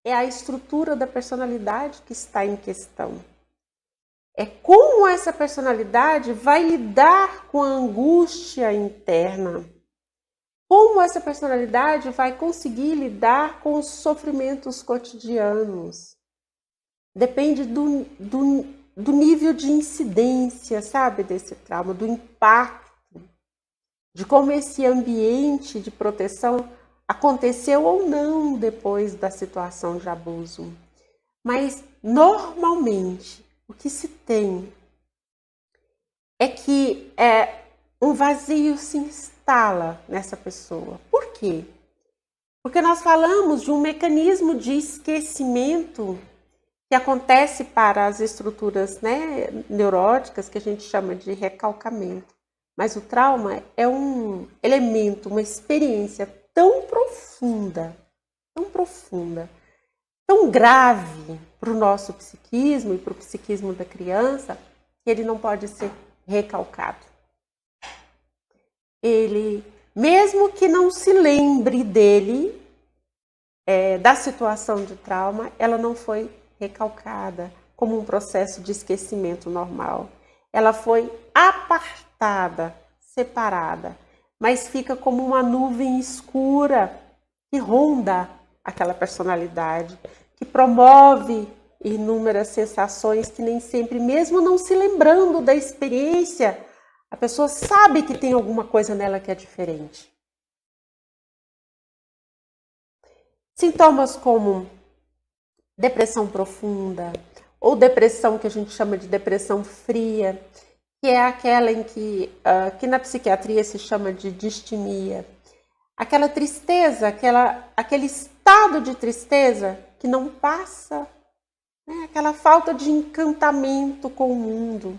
é a estrutura da personalidade que está em questão. É como essa personalidade vai lidar com a angústia interna. Como essa personalidade vai conseguir lidar com os sofrimentos cotidianos. Depende do nível de incidência, sabe, desse trauma, do impacto, de como esse ambiente de proteção aconteceu ou não depois da situação de abuso. Mas, normalmente, o que se tem é que um vazio se instala nessa pessoa. Por quê? Porque nós falamos de um mecanismo de esquecimento que acontece para as estruturas, né, neuróticas, que a gente chama de recalcamento. Mas o trauma é um elemento, uma experiência tão profunda, tão grave para o nosso psiquismo e para o psiquismo da criança, que ele não pode ser recalcado. Ele, mesmo que não se lembre dele, da situação de trauma, ela não foi recalcada como um processo de esquecimento normal. Ela foi apartada, separada, mas fica como uma nuvem escura que ronda aquela personalidade, que promove inúmeras sensações que nem sempre, mesmo não se lembrando da experiência, a pessoa sabe que tem alguma coisa nela que é diferente. Sintomas como depressão profunda, ou depressão que a gente chama de depressão fria, que é aquela em que na psiquiatria se chama de distimia. Aquela tristeza, aquele estado de tristeza que não passa, né? Aquela falta de encantamento com o mundo,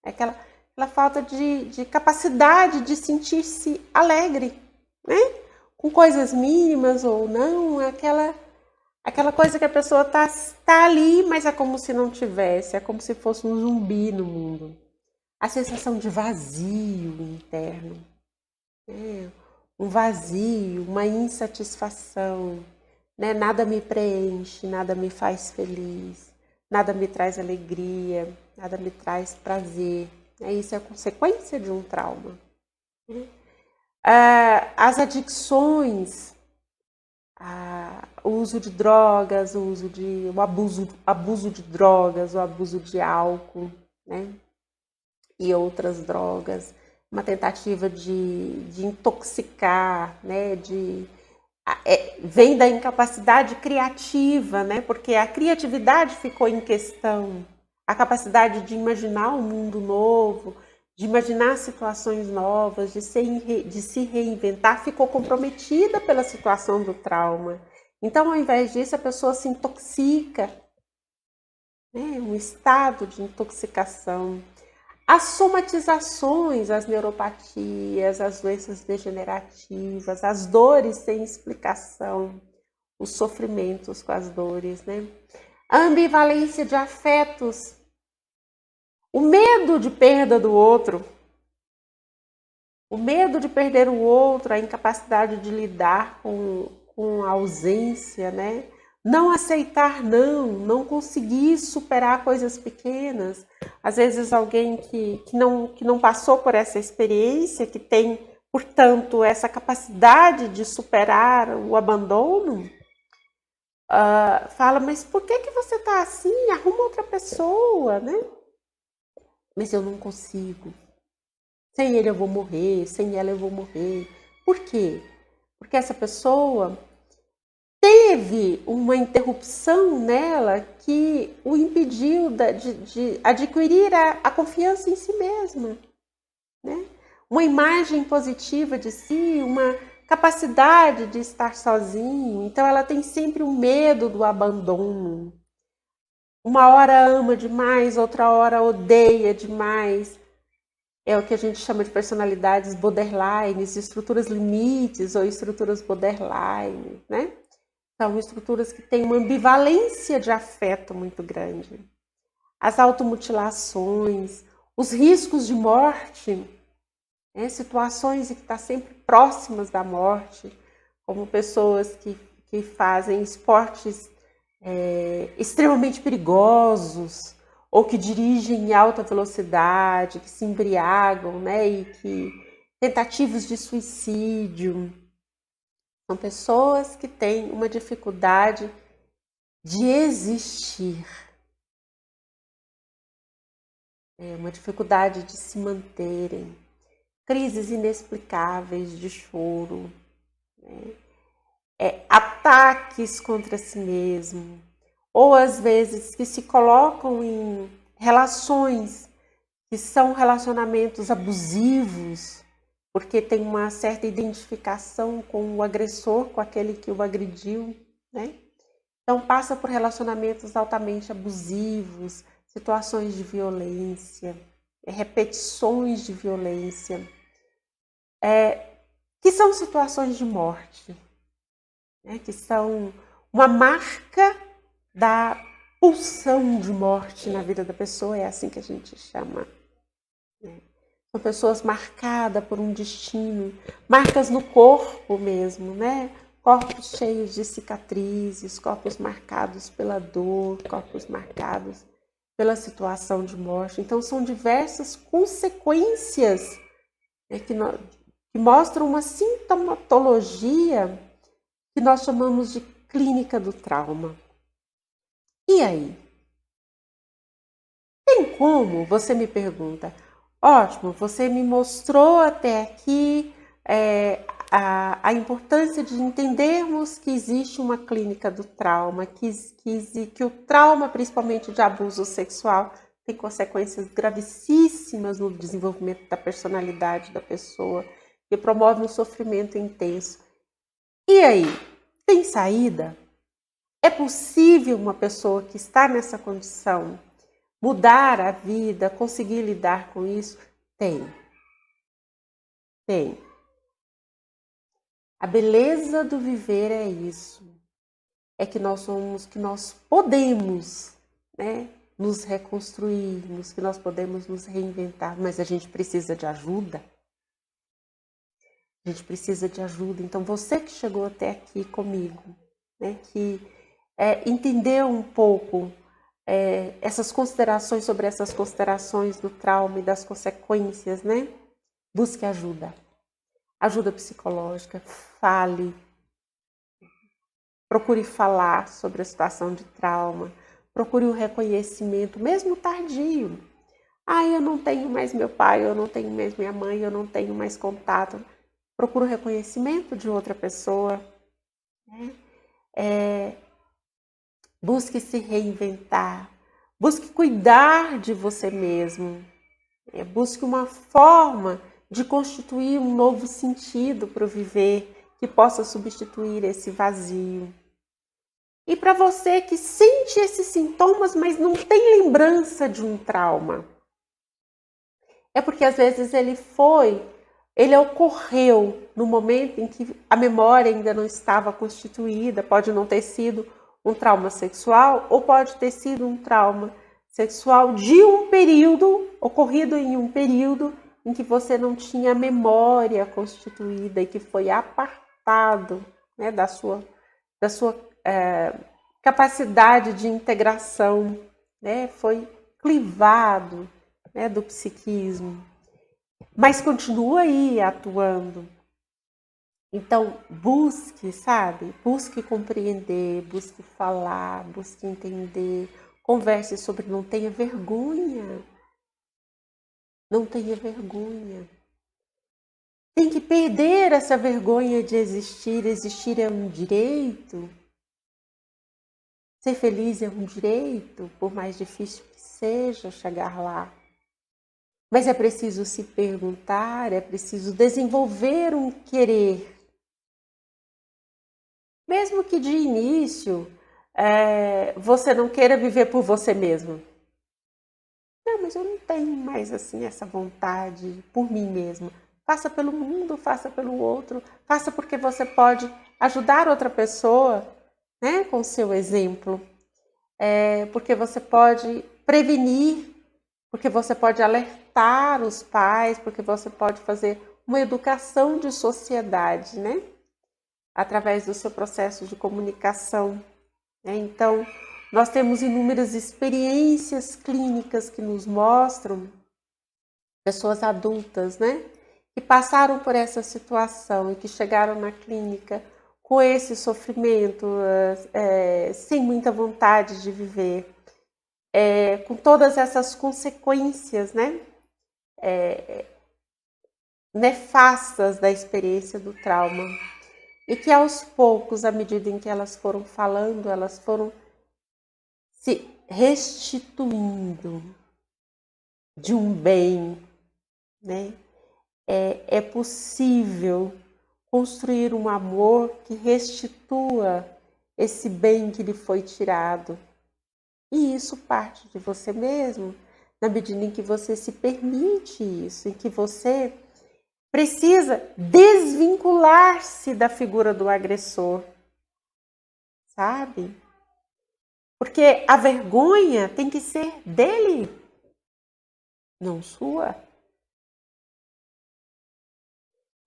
aquela falta de capacidade de sentir-se alegre, né? Com coisas mínimas ou não, aquela coisa que a pessoa tá ali, mas é como se não tivesse, é como se fosse um zumbi no mundo. A sensação de vazio interno, né? Um vazio, uma insatisfação, né? Nada me preenche, nada me faz feliz, nada me traz alegria, nada me traz prazer. Isso é a consequência de um trauma. As adicções, o uso de drogas, o abuso de drogas, o abuso de álcool, né? E outras drogas, uma tentativa de intoxicar, né? Vem da incapacidade criativa, né? Porque a criatividade ficou em questão, a capacidade de imaginar um mundo novo, de imaginar situações novas, de se reinventar, ficou comprometida pela situação do trauma. Então, ao invés disso, a pessoa se intoxica, né? Um estado de intoxicação. As somatizações, as neuropatias, as doenças degenerativas, as dores sem explicação, os sofrimentos com as dores, né? A ambivalência de afetos, o medo de perda do outro, o medo de perder o outro, a incapacidade de lidar com a ausência, né? Não aceitar não conseguir superar coisas pequenas. Às vezes alguém que não passou por essa experiência, que tem, portanto, essa capacidade de superar o abandono, fala, mas por que você está assim? Arruma outra pessoa, né? Mas eu não consigo. Sem ele eu vou morrer, sem ela eu vou morrer. Por quê? Porque essa pessoa teve uma interrupção nela que o impediu de adquirir a confiança em si mesma, né? Uma imagem positiva de si, uma capacidade de estar sozinho. Então ela tem sempre o medo do abandono. Uma hora ama demais, outra hora odeia demais. É o que a gente chama de personalidades borderlines, estruturas limites ou estruturas borderline, né? São estruturas que têm uma ambivalência de afeto muito grande. As automutilações, os riscos de morte, né? Situações que estão sempre próximas da morte, como pessoas que fazem esportes extremamente perigosos, ou que dirigem em alta velocidade, que se embriagam, né? E que tentativas de suicídio. São pessoas que têm uma dificuldade de existir, uma dificuldade de se manterem, crises inexplicáveis de choro, ataques contra si mesmo, ou às vezes que se colocam em relações que são relacionamentos abusivos, porque tem uma certa identificação com o agressor, com aquele que o agrediu, né? Então passa por relacionamentos altamente abusivos, situações de violência, repetições de violência, que são situações de morte, né? Que são uma marca da pulsão de morte na vida da pessoa, é assim que a gente chama. São pessoas marcadas por um destino, marcas no corpo mesmo, né? Corpos cheios de cicatrizes, corpos marcados pela dor, corpos marcados pela situação de morte. Então, são diversas consequências, né, que mostram uma sintomatologia que nós chamamos de clínica do trauma. E aí? Tem como? Você me pergunta. Ótimo, você me mostrou até aqui a importância de entendermos que existe uma clínica do trauma, que o trauma, principalmente de abuso sexual, tem consequências gravíssimas no desenvolvimento da personalidade da pessoa, que promove um sofrimento intenso. E aí, tem saída? É possível uma pessoa que está nessa condição mudar a vida, conseguir lidar com isso? Tem. A beleza do viver é isso. É que nós podemos, né, nos reconstruirmos, que nós podemos nos reinventar, mas a gente precisa de ajuda. A gente precisa de ajuda. Então, você que chegou até aqui comigo, né, que entendeu um pouco essas considerações sobre essas considerações do trauma e das consequências, né? Busque ajuda. Ajuda psicológica, fale. Procure falar sobre a situação de trauma. Procure um reconhecimento, mesmo tardio. Eu não tenho mais meu pai, eu não tenho mais minha mãe, eu não tenho mais contato. Procure o reconhecimento de outra pessoa. Né? Busque se reinventar. Busque cuidar de você mesmo. Busque uma forma de constituir um novo sentido para o viver, que possa substituir esse vazio. E para você que sente esses sintomas, mas não tem lembrança de um trauma, é porque às vezes ele ocorreu no momento em que a memória ainda não estava constituída, pode não ter sido um trauma sexual, ou pode ter sido um trauma sexual de um período, ocorrido em um período em que você não tinha memória constituída e que foi apartado, né, da sua capacidade de integração, né, foi clivado, né, do psiquismo, mas continua aí atuando. Então, busque, sabe? Busque compreender, busque falar, busque entender, converse sobre, não tenha vergonha. Não tenha vergonha. Tem que perder essa vergonha de existir. Existir é um direito. Ser feliz é um direito, por mais difícil que seja chegar lá. Mas é preciso se perguntar, é preciso desenvolver um querer. Mesmo que de início você não queira viver por você mesmo. Não, mas eu não tenho mais assim essa vontade por mim mesma. Faça pelo mundo, faça pelo outro, faça porque você pode ajudar outra pessoa, né, com o seu exemplo. Porque você pode prevenir, porque você pode alertar os pais, porque você pode fazer uma educação de sociedade, né? Através do seu processo de comunicação. né? Então, nós temos inúmeras experiências clínicas que nos mostram pessoas adultas, né, que passaram por essa situação e que chegaram na clínica com esse sofrimento, sem muita vontade de viver, com todas essas consequências, né, nefastas da experiência do trauma. E que aos poucos, à medida em que elas foram falando, elas foram se restituindo de um bem, né? É possível construir um amor que restitua esse bem que lhe foi tirado. E isso parte de você mesmo, na medida em que você se permite isso, em que você precisa desvincular-se da figura do agressor, sabe? Porque a vergonha tem que ser dele, não sua.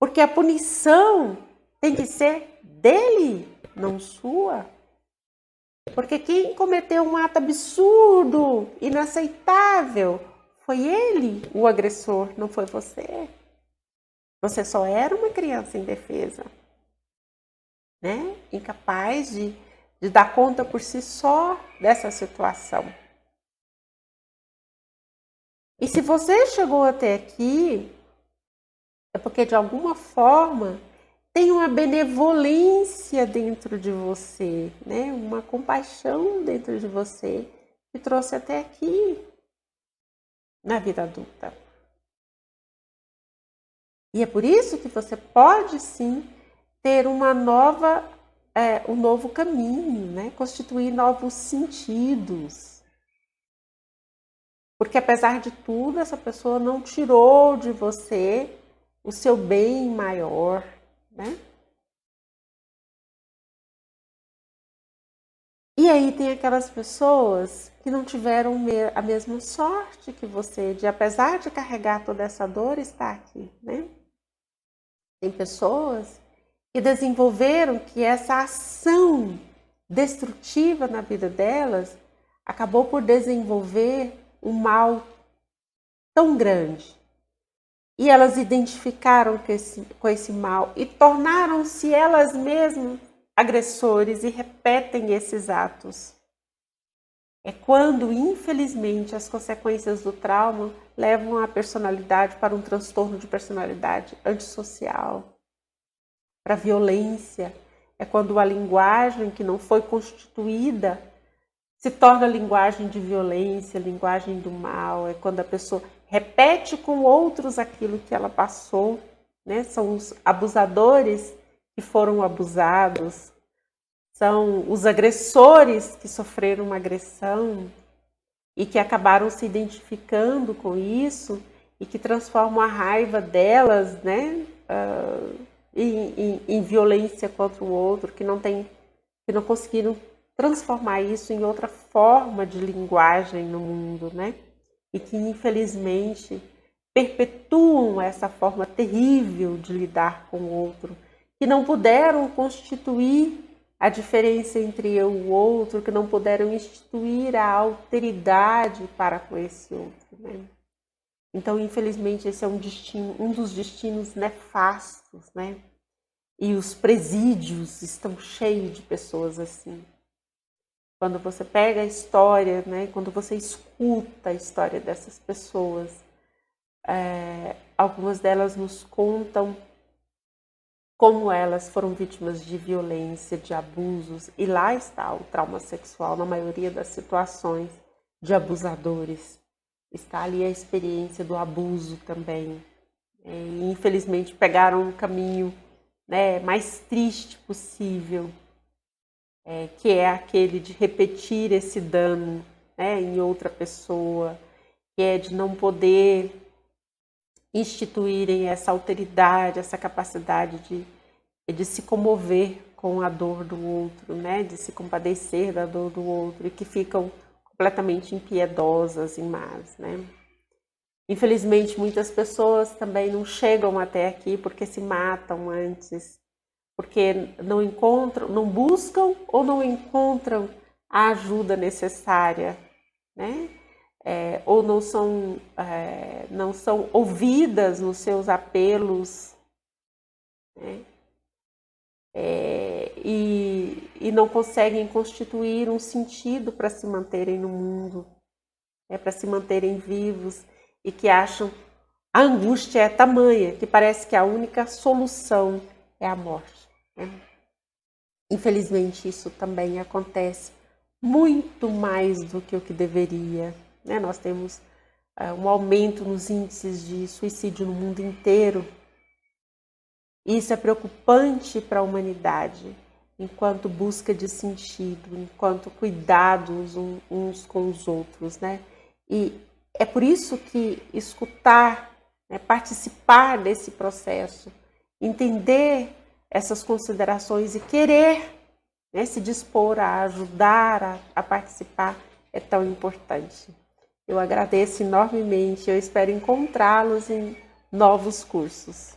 Porque a punição tem que ser dele, não sua. Porque quem cometeu um ato absurdo, inaceitável, foi ele, o agressor, não foi você. Você só era uma criança indefesa, né? Incapaz de dar conta por si só dessa situação. E se você chegou até aqui, é porque de alguma forma tem uma benevolência dentro de você, né? Uma compaixão dentro de você que trouxe até aqui na vida adulta. E é por isso que você pode sim ter um novo caminho, né? Constituir novos sentidos. Porque apesar de tudo, essa pessoa não tirou de você o seu bem maior, né? E aí tem aquelas pessoas que não tiveram a mesma sorte que você, de apesar de carregar toda essa dor, estar aqui, né? Tem pessoas que desenvolveram que essa ação destrutiva na vida delas acabou por desenvolver um mal tão grande. E elas identificaram com esse mal e tornaram-se elas mesmas agressores e repetem esses atos. É quando, infelizmente, as consequências do trauma levam a personalidade para um transtorno de personalidade antissocial, para a violência. É quando a linguagem que não foi constituída se torna linguagem de violência, linguagem do mal. É quando a pessoa repete com outros aquilo que ela passou, né? São os abusadores que foram abusados, são os agressores que sofreram uma agressão e que acabaram se identificando com isso e que transformam a raiva delas, né, em violência contra o outro, que não conseguiram transformar isso em outra forma de linguagem no mundo, né? E que infelizmente perpetuam essa forma terrível de lidar com o outro, que não puderam constituir a diferença entre eu e o outro, que não puderam instituir a alteridade para com esse outro, né? Então, infelizmente, esse é um dos destinos nefastos, né? E os presídios estão cheios de pessoas assim. Quando você pega a história, né? Quando você escuta a história dessas pessoas, algumas delas nos contam como elas foram vítimas de violência, de abusos, e lá está o trauma sexual, na maioria das situações de abusadores. Está ali a experiência do abuso também. E, infelizmente, pegaram um caminho, né, mais triste possível, que é aquele de repetir esse dano, né, em outra pessoa, que é de não poder instituírem essa alteridade, essa capacidade de se comover com a dor do outro, né? De se compadecer da dor do outro, e que ficam completamente impiedosas e más, né? Infelizmente, muitas pessoas também não chegam até aqui porque se matam antes, porque não encontram, não buscam ou não encontram a ajuda necessária, né? Ou não são ouvidas nos seus apelos, né? E não conseguem constituir um sentido para se manterem no mundo, para se manterem vivos, e que acham a angústia é tamanha que parece que a única solução é a morte, né? Infelizmente, isso também acontece muito mais do que o que deveria, né? Nós temos um aumento nos índices de suicídio no mundo inteiro. Isso é preocupante para a humanidade, enquanto busca de sentido, enquanto cuidados uns com os outros, né? E é por isso que escutar, né, participar desse processo, entender essas considerações e querer, né, se dispor a ajudar, a participar, é tão importante. Eu agradeço enormemente, eu espero encontrá-los em novos cursos.